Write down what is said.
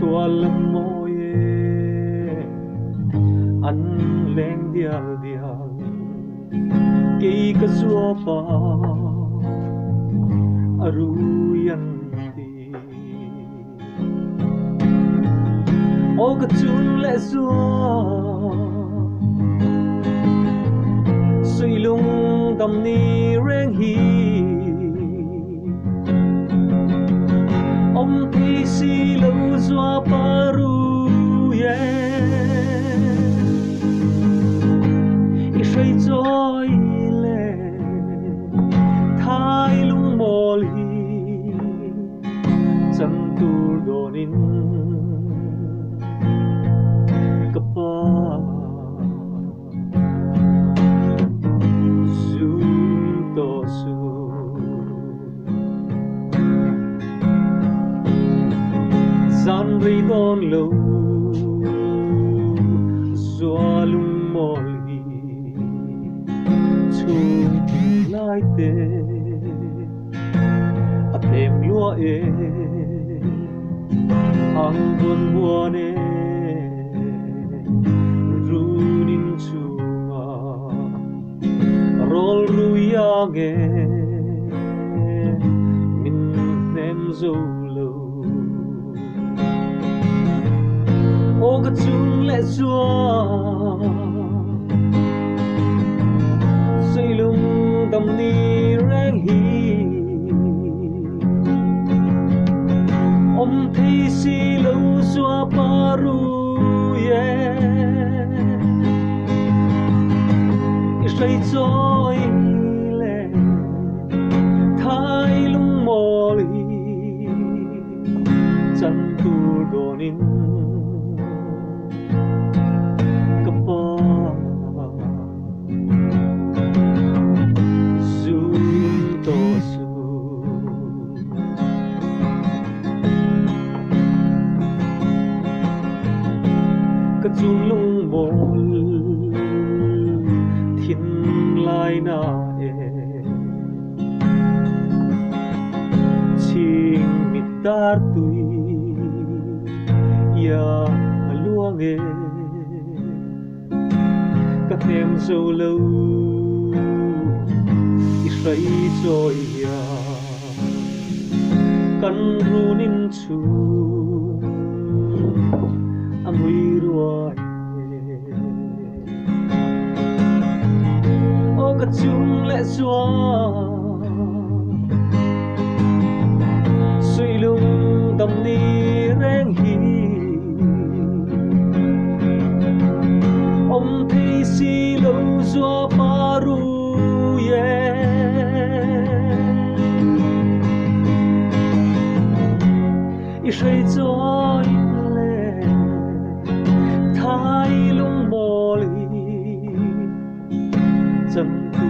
xóa lắm môi ăn lên đial đial cây cái xóa pa aruyanti o cái chun lệ xóa suy lung tâm ni reng hi om thi si lâu xóa paru ye say trôi lệ thái lung mồ li chân tu donin kapa zoom to su gian ri don lâu xóa lung mồ lai te a tem lúa e ang buồn buồn e runin chunga rol ruyang e min nem zolo o ga chung le zua say lung tâm ni reng hi om thi si lâu xóa paru ye say trôi lệ thái lung mồ li chân tu donin kapa cái chun lung mol thiên lai na e ching mit tar tui ya luang e cái tem sâu lâu israel trôi ya kan runin chu amui ruai o ka chung le xóa suy lung tâm ni reng hi om thi si lâu xóa paru ye say trôi thái lung mồ li chân tu